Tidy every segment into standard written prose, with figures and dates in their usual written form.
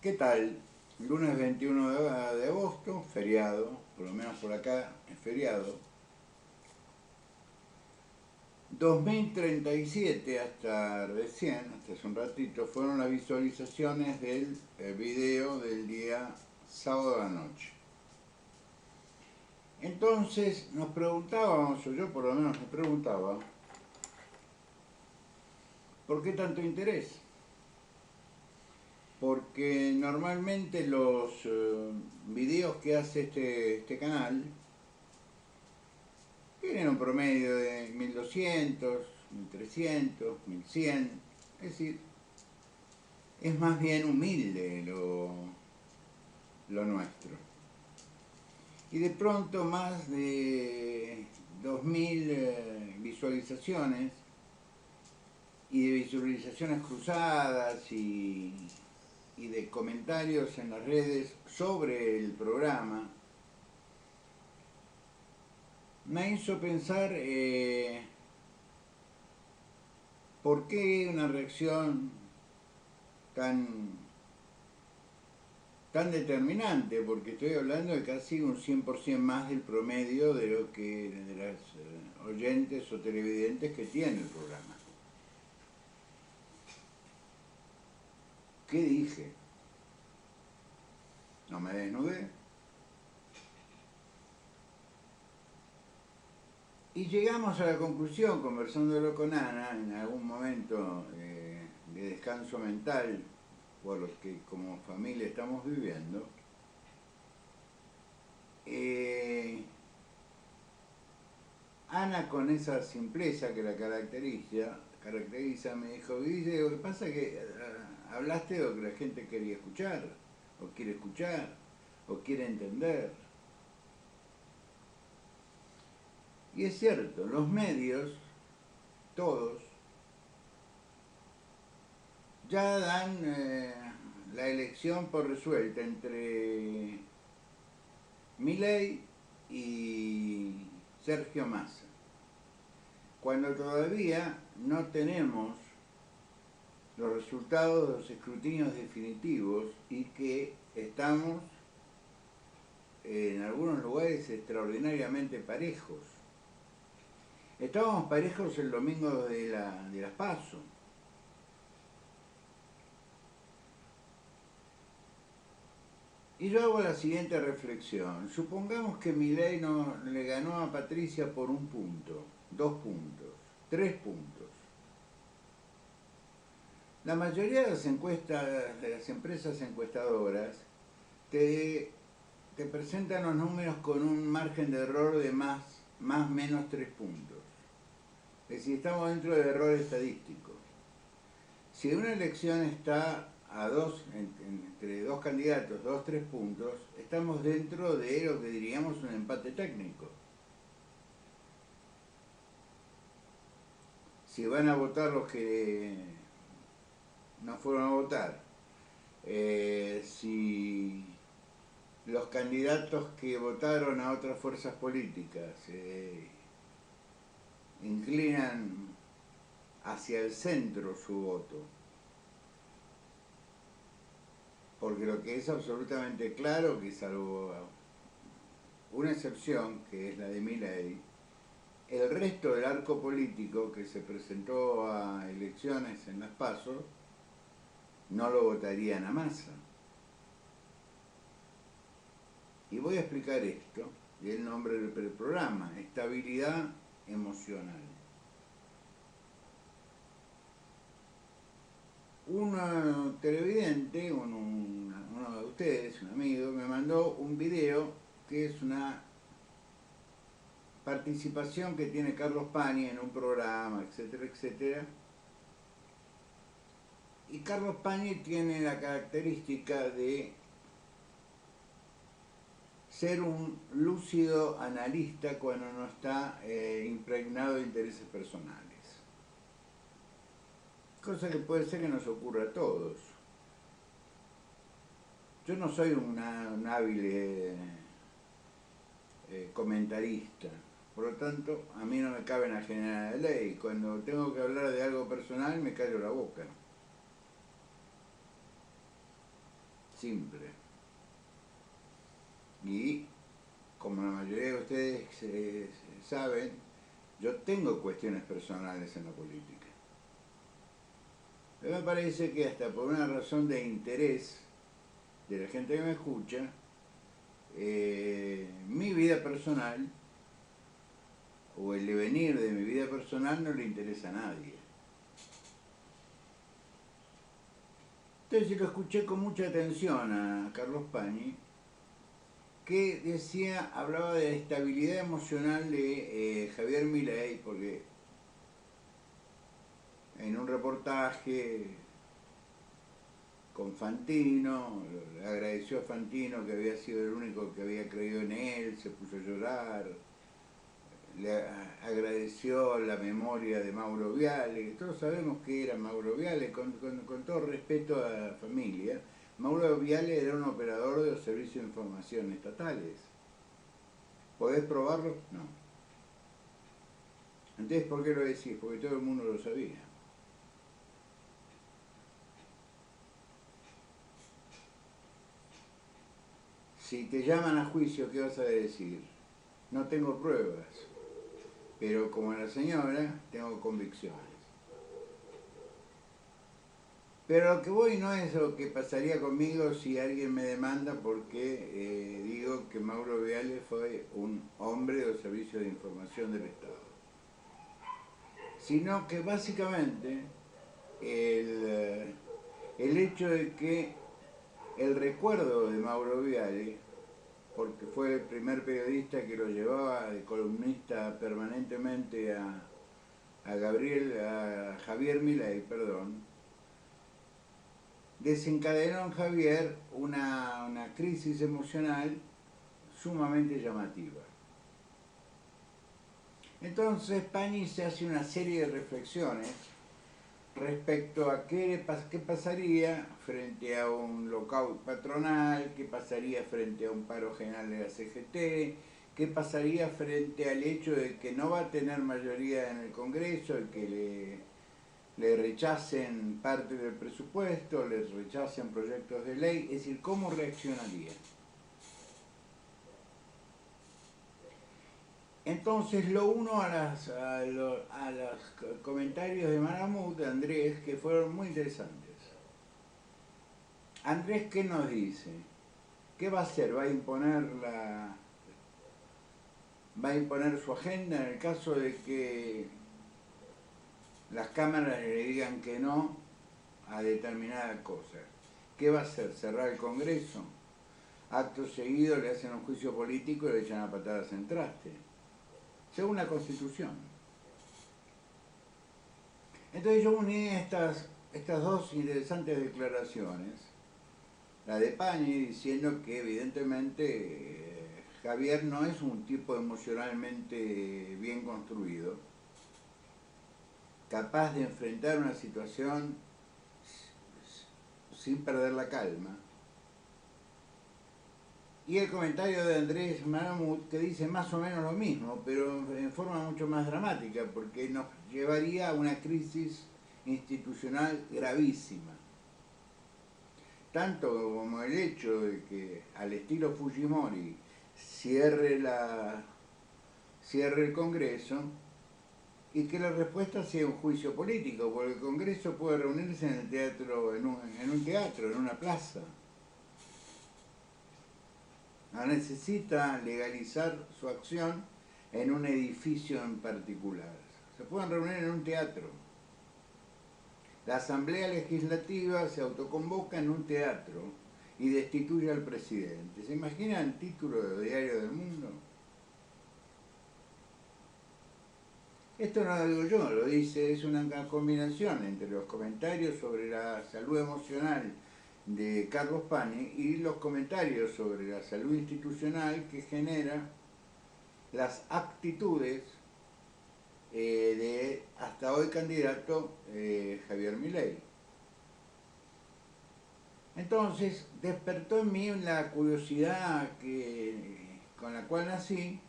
¿Qué tal? Lunes 21 de agosto, feriado, por lo menos por acá es feriado. 2037 hasta recién, hasta hace un ratito, fueron las visualizaciones del video del día sábado a la noche. Entonces nos preguntábamos, o yo por lo menos me preguntaba, ¿por qué tanto interés? Porque normalmente los videos que hace este canal tienen un promedio de 1200, 1300, 1100, es decir, es más bien humilde lo nuestro. Y de pronto más de 2000 visualizaciones y de visualizaciones cruzadas y de comentarios en las redes sobre el programa, me hizo pensar por qué una reacción tan, tan determinante, porque estoy hablando de casi un 100% más del promedio de lo que de las oyentes o televidentes que tiene el programa. ¿Qué dije? No me desnudé. Y llegamos a la conclusión, conversándolo con Ana, en algún momento de descanso mental, por los que como familia estamos viviendo, Ana, con esa simpleza que la caracteriza, me dijo, dice, lo que pasa es que hablaste de lo que la gente quería escuchar, o quiere escuchar, o quiere entender. Y es cierto, los medios, todos, ya dan la elección por resuelta entre Milei y Sergio Massa, cuando todavía no tenemos los resultados de los escrutinios definitivos y que estamos en algunos lugares extraordinariamente parejos. Estábamos parejos el domingo de las PASO. Y yo hago la siguiente reflexión. Supongamos que Milei no le ganó a Patricia por un punto, 2 puntos, 3 puntos. La mayoría de las encuestas, de las empresas encuestadoras, te presentan los números con un margen de error de más menos 3 puntos. Es decir, estamos dentro del error estadístico. Si una elección está entre dos candidatos, 2, 3 puntos, estamos dentro de lo que diríamos un empate técnico. Si van a votar los que no fueron a votar, si los candidatos que votaron a otras fuerzas políticas inclinan hacia el centro su voto, porque lo que es absolutamente claro, que salvo una excepción, que es la de Milei, el resto del arco político que se presentó a elecciones en las PASO no lo votarían a Massa. Y voy a explicar esto, y el nombre del programa, estabilidad emocional. Un televidente, uno de ustedes, un amigo, me mandó un video que es una participación que tiene Carlos Pañi en un programa, etcétera, etcétera. Y Carlos Pañi tiene la característica de ser un lúcido analista cuando no está impregnado de intereses personales. Cosa que puede ser que nos ocurra a todos. Yo no soy un hábil comentarista, por lo tanto a mí no me cabe en la general de ley. Cuando tengo que hablar de algo personal me callo la boca. simple. Y como la mayoría de ustedes saben, yo tengo cuestiones personales en la política. Pero me parece que hasta por una razón de interés de la gente que me escucha, mi vida personal o el devenir de mi vida personal no le interesa a nadie. Entonces lo escuché con mucha atención a Carlos Pañi, que decía, hablaba de la estabilidad emocional de Javier Milei, porque en un reportaje con Fantino, le agradeció a Fantino que había sido el único que había creído en él, se puso a llorar, le agradeció la memoria de Mauro Viale, todos sabemos que era Mauro Viale, con todo respeto a la familia. Mauro Viale era un operador de los servicios de información estatales. ¿Podés probarlo? No. Entonces, ¿por qué lo decís? Porque todo el mundo lo sabía. Si te llaman a juicio, ¿qué vas a decir? No tengo pruebas, pero como la señora, tengo convicciones. Pero lo que voy no es lo que pasaría conmigo si alguien me demanda porque digo que Mauro Viale fue un hombre de los servicios de información del Estado. Sino que básicamente el hecho de que el recuerdo de Mauro Viale, porque fue el primer periodista que lo llevaba de columnista permanentemente a Javier Milei, perdón, desencadenó en Javier una crisis emocional sumamente llamativa. Entonces Pañi se hace una serie de reflexiones respecto a qué pasaría frente a un lockout patronal, qué pasaría frente a un paro general de la CGT, qué pasaría frente al hecho de que no va a tener mayoría en el Congreso y que le rechacen parte del presupuesto, le rechacen proyectos de ley, es decir, ¿cómo reaccionaría? Entonces lo uno a los comentarios de Malamud, de Andrés, que fueron muy interesantes. Andrés, ¿qué nos dice? ¿Qué va a hacer? ¿Va a imponer su agenda en el caso de que las cámaras le digan que no a determinadas cosas? ¿Qué va a hacer? ¿Cerrar el Congreso? Acto seguido le hacen un juicio político y le echan a patadas en traste, según la Constitución. Entonces yo uní estas dos interesantes declaraciones, la de Pañi diciendo que evidentemente Javier no es un tipo emocionalmente bien construido, capaz de enfrentar una situación sin perder la calma. Y el comentario de Andrés Malamud, que dice más o menos lo mismo, pero en forma mucho más dramática, porque nos llevaría a una crisis institucional gravísima. Tanto como el hecho de que, al estilo Fujimori, cierre el Congreso y que la respuesta sea un juicio político, porque el Congreso puede reunirse en el teatro, en un teatro, en una plaza. No necesita legalizar su acción en un edificio en particular. Se pueden reunir en un teatro. La Asamblea Legislativa se autoconvoca en un teatro y destituye al presidente. ¿Se imaginan el título de Diario del Mundo? Esto no lo digo yo, lo dice, es una combinación entre los comentarios sobre la salud emocional de Carlos Pañi y los comentarios sobre la salud institucional que genera las actitudes de hasta hoy candidato Javier Milei. Entonces despertó en mí la curiosidad con la cual nací,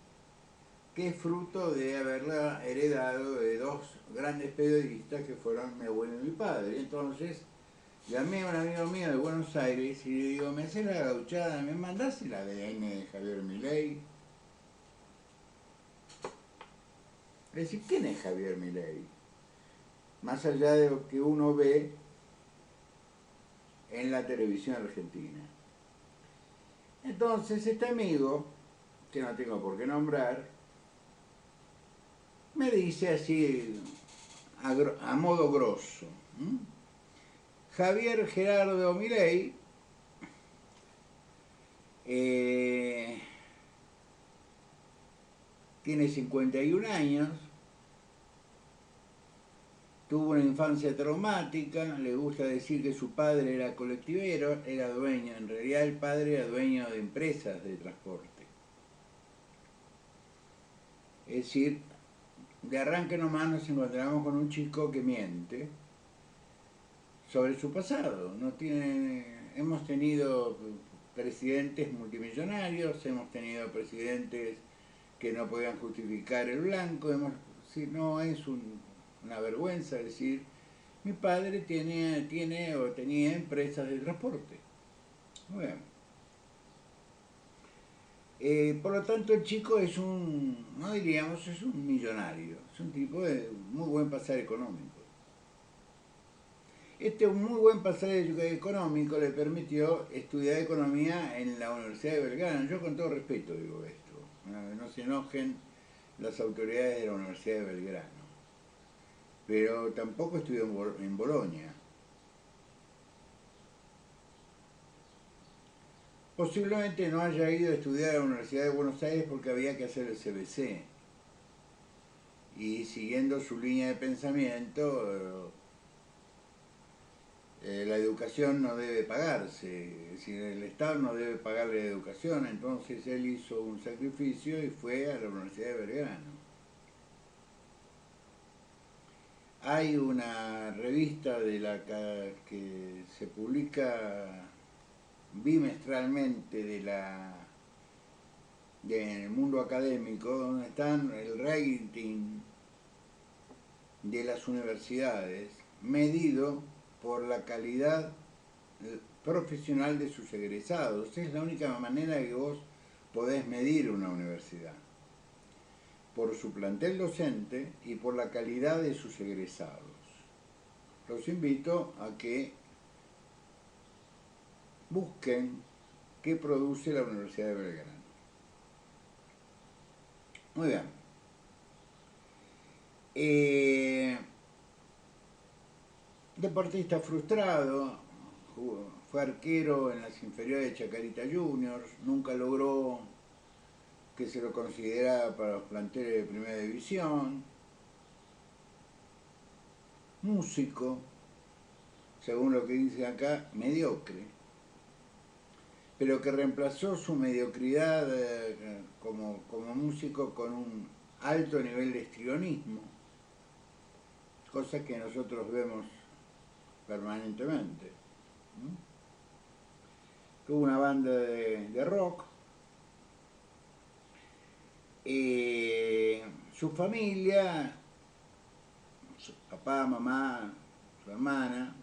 que es fruto de haberla heredado de dos grandes periodistas que fueron mi abuelo y mi padre. Entonces Llamé a un amigo mío de Buenos Aires y le digo, ¿me haces la gauchada? ¿Me mandás el ADN de Javier Milei? Es decir, ¿quién es Javier Milei? Más allá de lo que uno ve en la televisión argentina. Entonces este amigo, que no tengo por qué nombrar, me dice así a modo grosso, ¿m? Javier Gerardo Milei tiene 51 años, tuvo una infancia traumática, le gusta decir que su padre era colectivero, era dueño, en realidad el padre era dueño de empresas de transporte. Es decir, de arranque nomás nos encontramos con un chico que miente sobre su pasado. Hemos tenido presidentes multimillonarios, hemos tenido presidentes que no podían justificar el blanco, no es una vergüenza decir, mi padre tiene o tenía empresas de transporte. Bueno. Por lo tanto el chico es no diríamos, es un millonario, es un tipo de muy buen pasar económico. Este muy buen pasaje económico le permitió estudiar economía en la Universidad de Belgrano. Yo con todo respeto digo esto, no se enojen las autoridades de la Universidad de Belgrano, pero tampoco estudió en Bolonia. Posiblemente no haya ido a estudiar a la Universidad de Buenos Aires porque había que hacer el CBC. Y siguiendo su línea de pensamiento, la educación no debe pagarse, es decir, el Estado no debe pagarle la educación, entonces él hizo un sacrificio y fue a la Universidad de Belgrano. Hay una revista que se publica bimestralmente del mundo académico, donde están el rating de las universidades medido por la calidad profesional de sus egresados. Es la única manera que vos podés medir una universidad, por su plantel docente y por la calidad de sus egresados. Los invito a que busquen qué produce la Universidad de Belgrano. Muy bien. Deportista frustrado, fue arquero en las inferiores de Chacarita Juniors, nunca logró que se lo considerara para los planteles de primera división. Músico, según lo que dice acá, mediocre, pero que reemplazó su mediocridad como músico con un alto nivel de histrionismo, cosa que nosotros vemos permanentemente. Tuvo una banda de rock. Su familia, su papá, mamá, su hermana,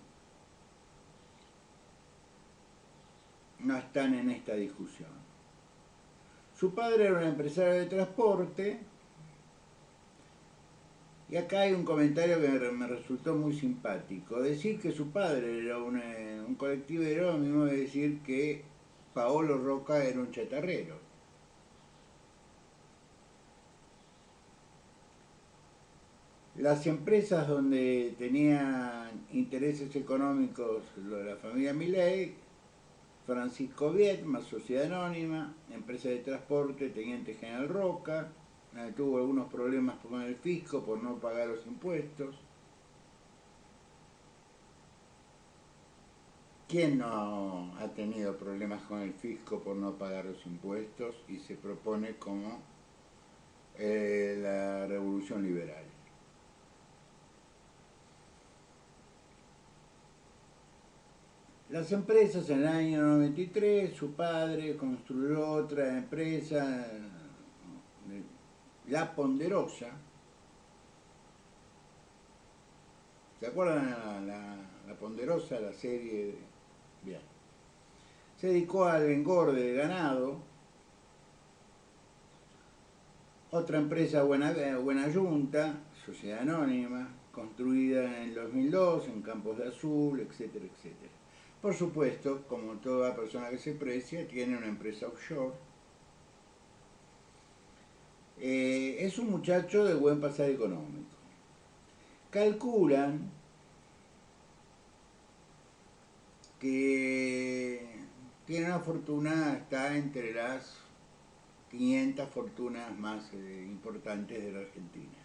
no están en esta discusión. Su padre era un empresario de transporte, y acá hay un comentario que me resultó muy simpático. Decir que su padre era un colectivero, lo mismo de decir que Paolo Roca era un chatarrero. Las empresas donde tenían intereses económicos la familia Milei, Francisco Viedma, Sociedad Anónima, empresa de transporte, Teniente General Roca, tuvo algunos problemas con el fisco por no pagar los impuestos. ¿Quién no ha tenido problemas con el fisco por no pagar los impuestos y se propone como la revolución liberal? Las empresas en el año 93, su padre construyó otra empresa, La Ponderosa. ¿Se acuerdan la Ponderosa, la serie. Bien. Se dedicó al engorde de ganado. Otra empresa, Buena Yunta, sociedad anónima, construida en el 2002 en Campos de Azul, etcétera, etcétera. Por supuesto, como toda persona que se precia, tiene una empresa offshore. Es un muchacho de buen pasar económico. Calculan que tiene una fortuna, está entre las 500 fortunas más importantes de la Argentina.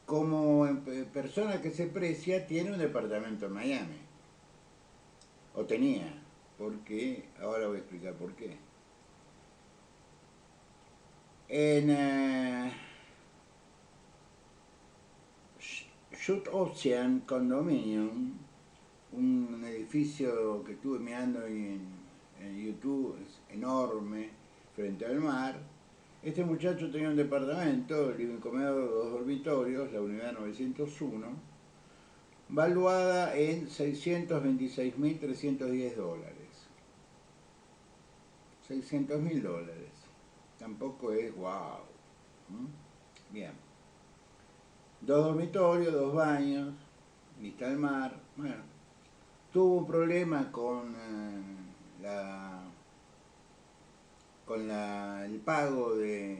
Como persona que se precia, tiene un departamento en Miami. O tenía, porque ahora voy a explicar por qué. En Shoot Ocean Condominium, un edificio que estuve mirando en YouTube, es enorme, frente al mar. Este muchacho tenía un departamento, living comedor, 2 dormitorios, la unidad 901, valuada en $626.310. $600.000. Tampoco es wow. Bien. 2 dormitorios, 2 baños, vista al mar. Bueno, tuvo un problema con el pago de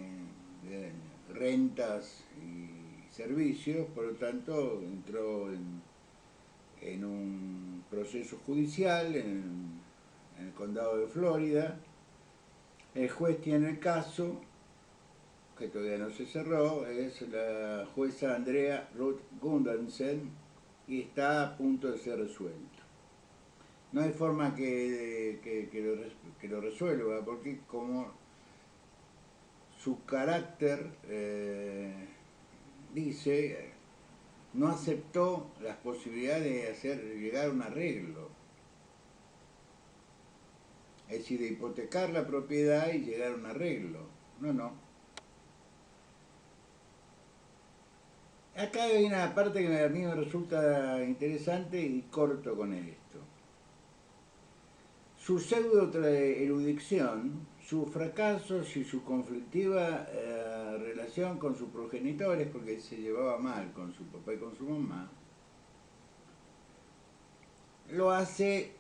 rentas y servicios, por lo tanto entró en un proceso judicial en el condado de Florida. El juez tiene el caso, que todavía no se cerró, es la jueza Andrea Ruth Gundersen, y está a punto de ser resuelto. No hay forma que lo resuelva, porque como su carácter dice, no aceptó las posibilidades de hacer llegar a un arreglo. Es decir, de hipotecar la propiedad y llegar a un arreglo. No. Acá hay una parte que a mí me resulta interesante y corto con esto. Su pseudo-erudición, sus fracasos y su conflictiva relación con sus progenitores, porque se llevaba mal con su papá y con su mamá, lo hace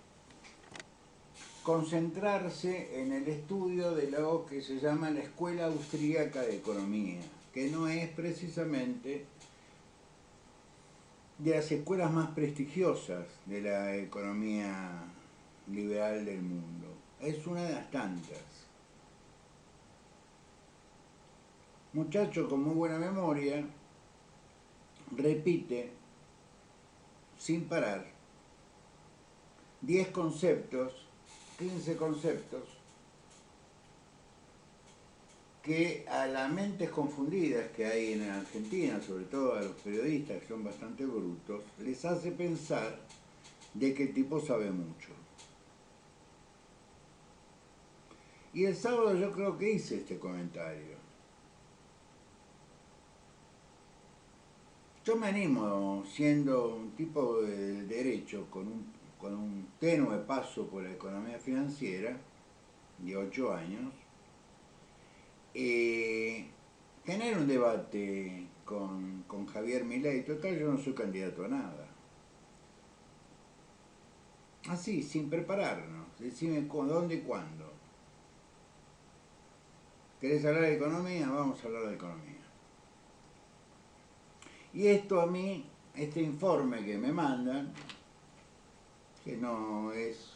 concentrarse en el estudio de lo que se llama la Escuela Austríaca de Economía, que no es precisamente de las escuelas más prestigiosas de la economía liberal del mundo. Es una de las tantas. Muchacho con muy buena memoria, repite sin parar 10 conceptos, 15 conceptos, que a las mentes confundidas que hay en Argentina, sobre todo a los periodistas que son bastante brutos, les hace pensar de que el tipo sabe mucho. Y el sábado yo creo que hice este comentario. Yo me animo, siendo un tipo de derecho con un tenue paso por la economía financiera, de 8 años, tener un debate con Javier Milei. Total, yo no soy candidato a nada. Así, sin prepararnos. Decime dónde y cuándo. ¿Querés hablar de economía? Vamos a hablar de economía. Y esto a mí, este informe que me mandan, que no es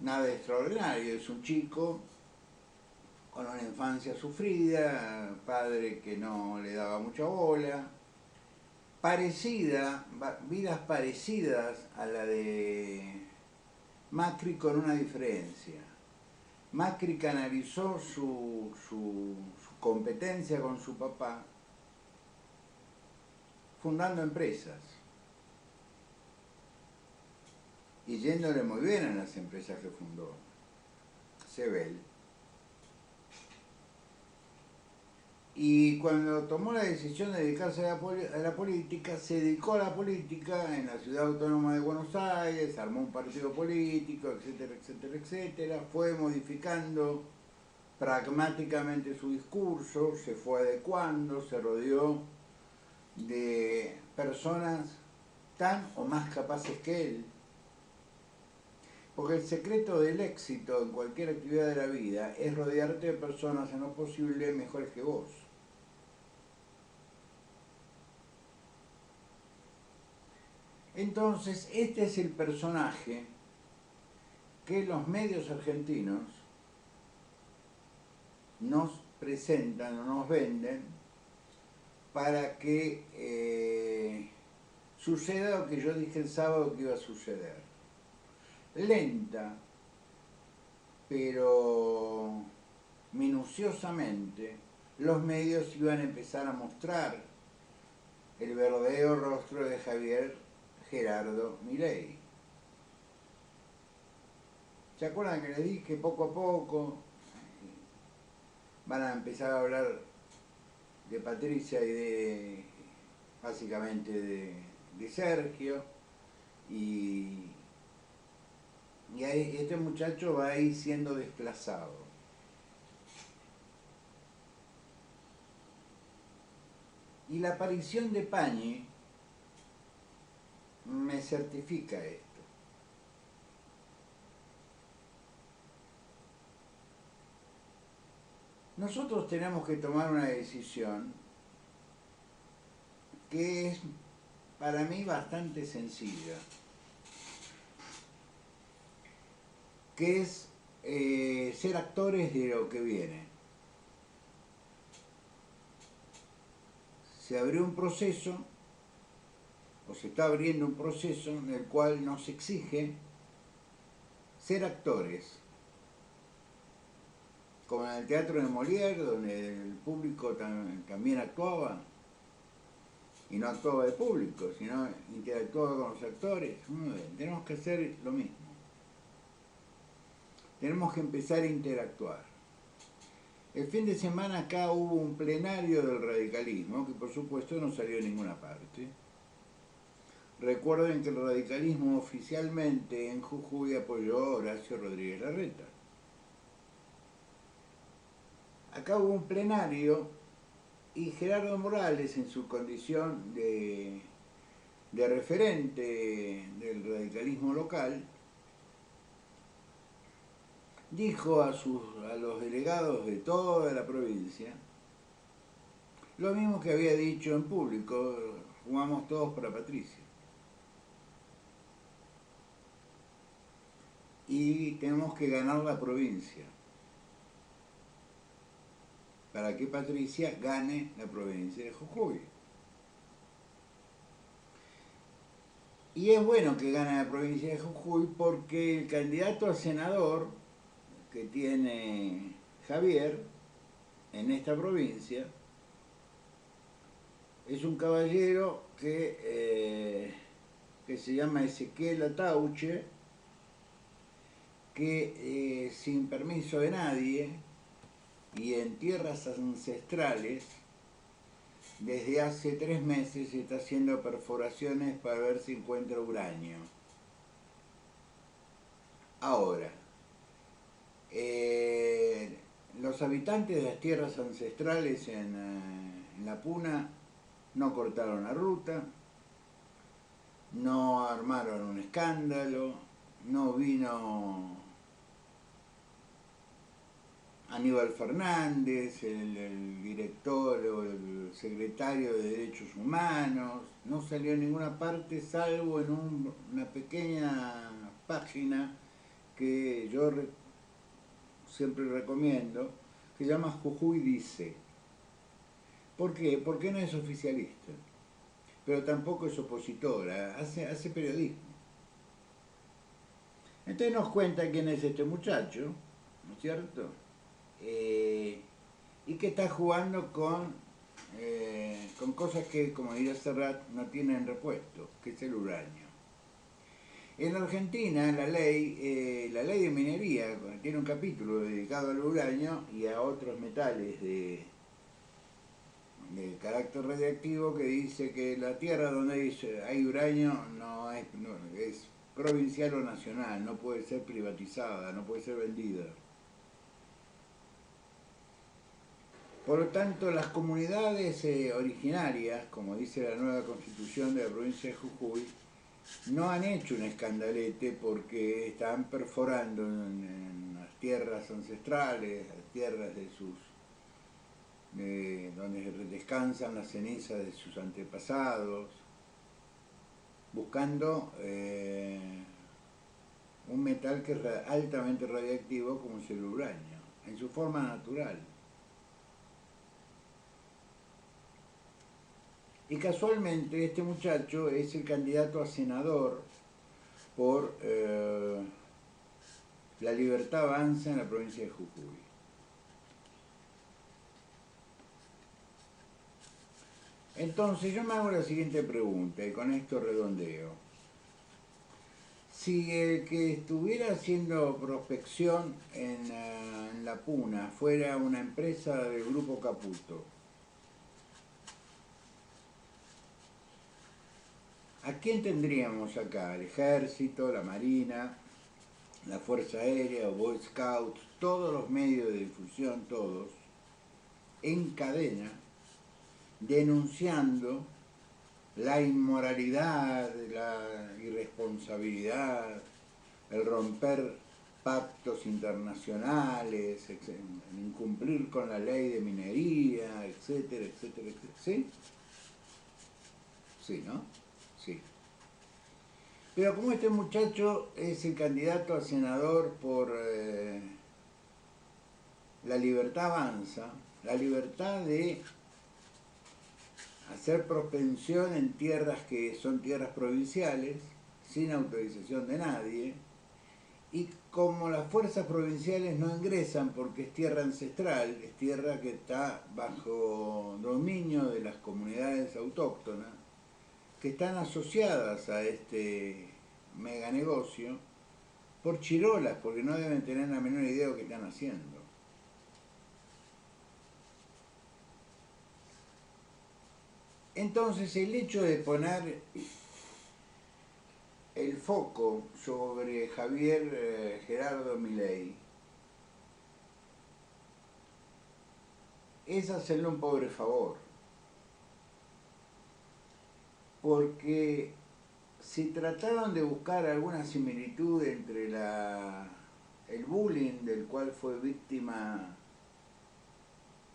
nada extraordinario, es un chico con una infancia sufrida, padre que no le daba mucha bola, vidas parecidas a la de Macri, con una diferencia. Macri canalizó su competencia con su papá fundando empresas y yéndole muy bien en las empresas que fundó. Sebel. Y cuando tomó la decisión de dedicarse a la política, se dedicó a la política en la Ciudad Autónoma de Buenos Aires, armó un partido político, etcétera, etcétera, etcétera, fue modificando pragmáticamente su discurso, se fue adecuando, se rodeó de personas tan o más capaces que él, porque el secreto del éxito en cualquier actividad de la vida es rodearte de personas en lo posible mejores que vos. Entonces, este es el personaje que los medios argentinos nos presentan o nos venden para que suceda lo que yo dije el sábado que iba a suceder. Lenta, pero minuciosamente, los medios iban a empezar a mostrar el verdadero rostro de Javier Gerardo Milei. ¿Se acuerdan que les dije poco a poco van a empezar a hablar de Patricia y de, básicamente, de Sergio? Y este muchacho va a ir siendo desplazado. Y la aparición de Pañi me certifica esto. Nosotros tenemos que tomar una decisión que es para mí bastante sencilla, que es ser actores de lo que viene. Se abrió un proceso, o se está abriendo un proceso en el cual nos exige ser actores, como en el teatro de Molière, donde el público también actuaba, y no actuaba de público, sino interactuaba con los actores. Tenemos que hacer lo mismo. Tenemos que empezar a interactuar. El fin de semana acá hubo un plenario del radicalismo, que por supuesto no salió en ninguna parte. Recuerden que el radicalismo oficialmente en Jujuy apoyó a Horacio Rodríguez Larreta. Acá hubo un plenario y Gerardo Morales, en su condición de referente del radicalismo local, dijo a los delegados de toda la provincia lo mismo que había dicho en público: jugamos todos para Patricia. Y tenemos que ganar la provincia para que Patricia gane la provincia de Jujuy. Y es bueno que gane la provincia de Jujuy porque el candidato a senador que tiene Javier en esta provincia es un caballero que se llama Ezequiel Atauche, que sin permiso de nadie y en tierras ancestrales, desde hace 3 meses está haciendo perforaciones para ver si encuentra uranio. Ahora, los habitantes de las tierras ancestrales en La Puna no cortaron la ruta, no armaron un escándalo, no vino Aníbal Fernández, el director o el secretario de Derechos Humanos, no salió en ninguna parte salvo en una pequeña página que yo siempre recomiendo, que se llama Jujuy Dice. ¿Por qué? Porque no es oficialista, pero tampoco es opositora, hace periodismo. Entonces nos cuenta quién es este muchacho, ¿no es cierto? Y que está jugando con cosas que, como diría Serrat, no tienen repuesto, que es el uranio. En Argentina la ley de minería tiene un capítulo dedicado al uranio y a otros metales de carácter radiactivo que dice que la tierra donde hay uranio es provincial o nacional, no puede ser privatizada, no puede ser vendida. Por lo tanto, las comunidades originarias, como dice la nueva constitución de la provincia de Jujuy, no han hecho un escandalete porque están perforando en las tierras ancestrales, las tierras de sus donde descansan las cenizas de sus antepasados, buscando un metal que es altamente radiactivo como es el uranio, en su forma natural. Y casualmente este muchacho es el candidato a senador por La Libertad Avanza en la provincia de Jujuy. Entonces yo me hago la siguiente pregunta y con esto redondeo. Si el que estuviera haciendo prospección en La Puna fuera una empresa del Grupo Caputo, ¿a quién tendríamos acá? El Ejército, la Marina, la Fuerza Aérea, Boy Scouts, todos los medios de difusión, todos, en cadena, denunciando la inmoralidad, la irresponsabilidad, el romper pactos internacionales, el incumplir con la ley de minería, etcétera, etcétera, etcétera. ¿Sí? Sí, ¿no? Sí. Pero como este muchacho es el candidato a senador por La Libertad Avanza, la libertad de hacer propensión en tierras que son tierras provinciales, sin autorización de nadie, y como las fuerzas provinciales no ingresan porque es tierra ancestral, es tierra que está bajo dominio de las comunidades autóctonas, que están asociadas a este mega negocio, por chirolas, porque no deben tener la menor idea de lo que están haciendo. Entonces el hecho de poner el foco sobre Javier Gerardo Milei es hacerle un pobre favor, porque si trataron de buscar alguna similitud entre el bullying del cual fue víctima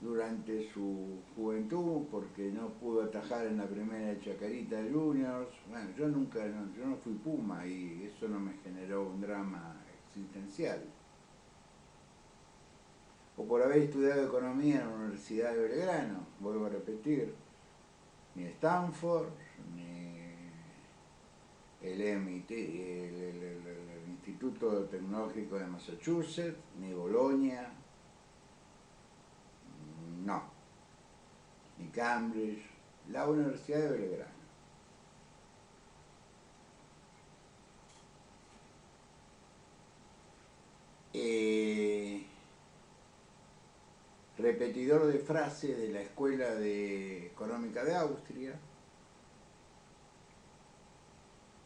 durante su juventud, porque no pudo atajar en la primera Chacarita Juniors. Bueno, yo no fui Puma y eso no me generó un drama existencial. O por haber estudiado economía en la Universidad de Belgrano, vuelvo a repetir, ni Stanford, ni el MIT, el Instituto Tecnológico de Massachusetts, ni Bolonia, no, ni Cambridge, la Universidad de Belgrano. Repetidor de frases de la Escuela Económica de Austria,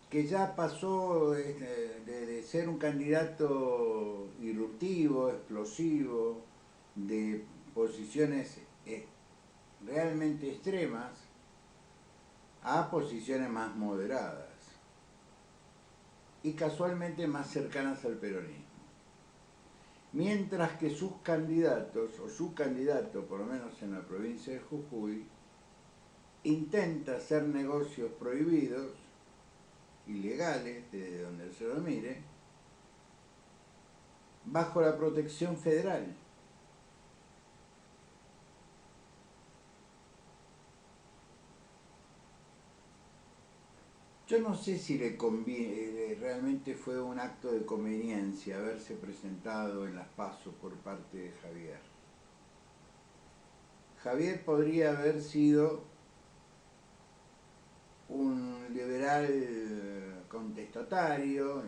que ya pasó de ser un candidato irruptivo, explosivo, de posiciones realmente extremas, a posiciones más moderadas y casualmente más cercanas al peronismo. Mientras que sus candidatos, o su candidato, por lo menos en la provincia de Jujuy, intenta hacer negocios prohibidos, ilegales, desde donde se lo mire, bajo la protección federal. Yo no sé si realmente fue un acto de conveniencia haberse presentado en las PASO por parte de Javier. Javier podría haber sido un liberal contestatario,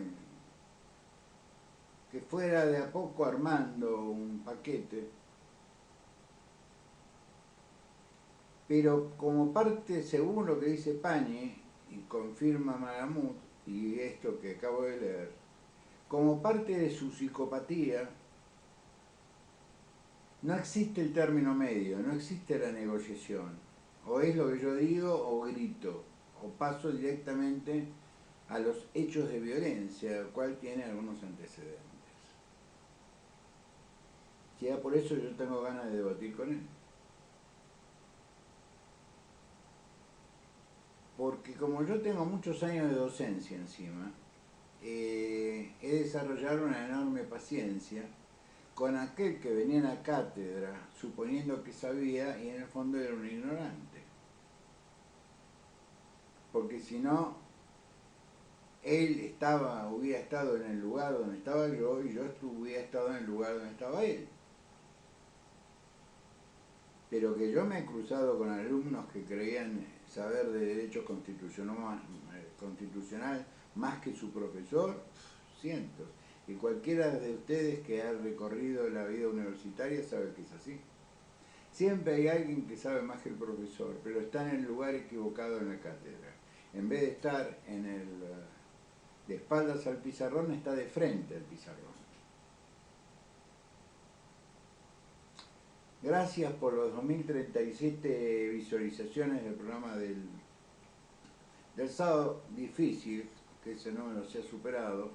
que fuera de a poco armando un paquete Pero como parte, según lo que dice Pañi, y confirma Malamud, y esto que acabo de leer, como parte de su psicopatía, no existe el término medio, no existe la negociación. O es lo que yo digo o grito, o paso directamente a los hechos de violencia, el cual tiene algunos antecedentes. Ya por eso yo tengo ganas de debatir con él. Porque como yo tengo muchos años de docencia encima, he desarrollado una enorme paciencia con aquel que venía a la cátedra suponiendo que sabía y en el fondo era un ignorante. Porque si no, él hubiera estado en el lugar donde estaba yo y yo hubiera estado en el lugar donde estaba él. Pero que yo me he cruzado con alumnos que creían saber de derecho constitucional más que su profesor, cientos. Y cualquiera de ustedes que ha recorrido la vida universitaria sabe que es así. Siempre hay alguien que sabe más que el profesor, pero está en el lugar equivocado en la cátedra. En vez de estar de espaldas al pizarrón, está de frente al pizarrón. Gracias por los 2037 visualizaciones del programa del sábado. Difícil que ese número sea superado,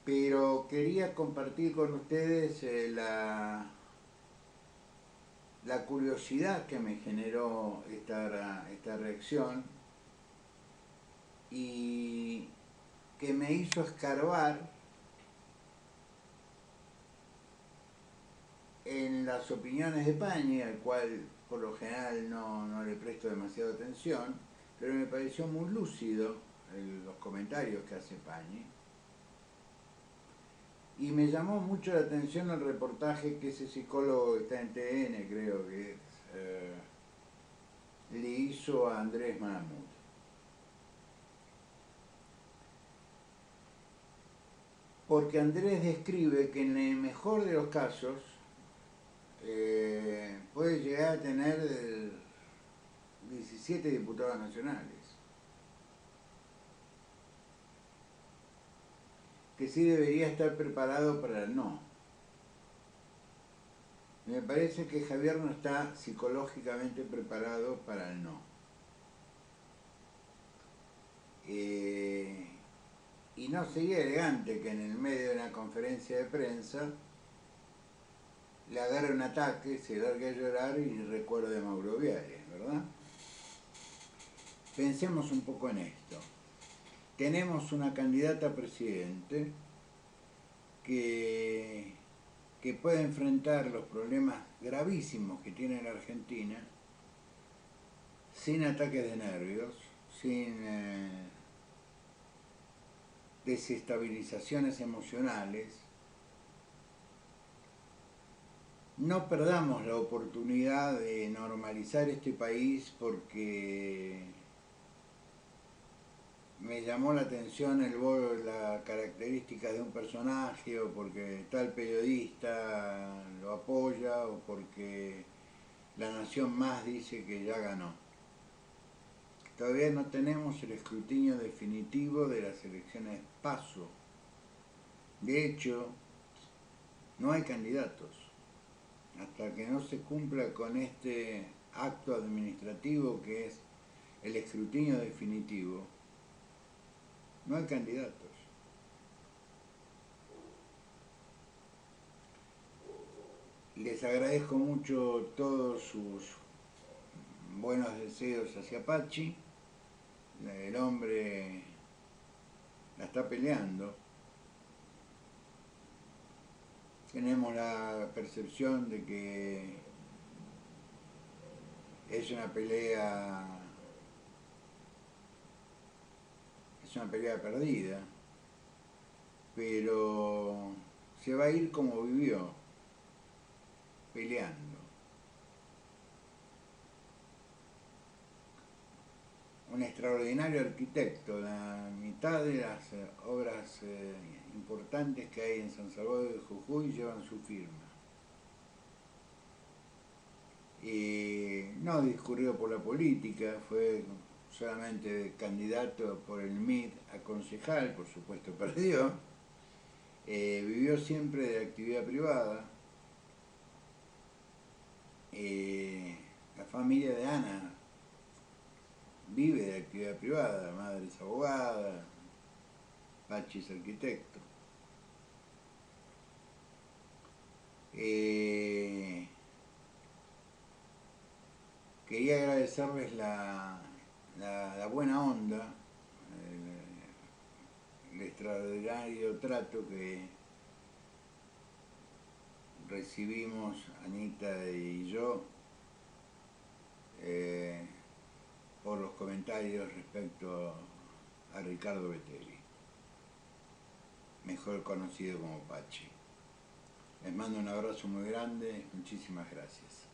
pero quería compartir con ustedes la curiosidad que me generó esta reacción y que me hizo escarbar en las opiniones de Pañi, al cual por lo general no le presto demasiada atención, pero me pareció muy lúcido los comentarios que hace Pañi. Y me llamó mucho la atención el reportaje que ese psicólogo que está en TN, creo que es, le hizo a Andrés Malamud. Porque Andrés describe que en el mejor de los casos puede llegar a tener 17 diputados nacionales. Que sí debería estar preparado para el no. Me parece que Javier no está psicológicamente preparado para el no. Y no sería elegante que en el medio de una conferencia de prensa le agarre un ataque, se largue a llorar y recuerde a Mauro Viale, ¿verdad? Pensemos un poco en esto. Tenemos una candidata a presidente que puede enfrentar los problemas gravísimos que tiene la Argentina sin ataques de nervios, sin desestabilizaciones emocionales. No perdamos la oportunidad de normalizar este país porque me llamó la atención la característica de un personaje o porque tal periodista lo apoya o porque La Nación Más dice que ya ganó. Todavía no tenemos el escrutinio definitivo de las elecciones PASO. De hecho, no hay candidatos. Hasta que no se cumpla con este acto administrativo que es el escrutinio definitivo, no hay candidatos. Les agradezco mucho todos sus buenos deseos hacia Pachi. El hombre la está peleando. Tenemos la percepción de que es una pelea perdida, pero se va a ir como vivió, peleando. Un extraordinario arquitecto, la mitad de las obras importantes que hay en San Salvador de Jujuy llevan su firma. No discurrió por la política, fue solamente candidato por el MID a concejal, por supuesto perdió. Vivió siempre de actividad privada. La familia de Ana vive de actividad privada, madre es abogada, Pachi es arquitecto. Quería agradecerles la buena onda, el extraordinario trato que recibimos Anita y yo por los comentarios respecto a Ricardo Betelli, mejor conocido como Pachi. Les mando un abrazo muy grande, muchísimas gracias.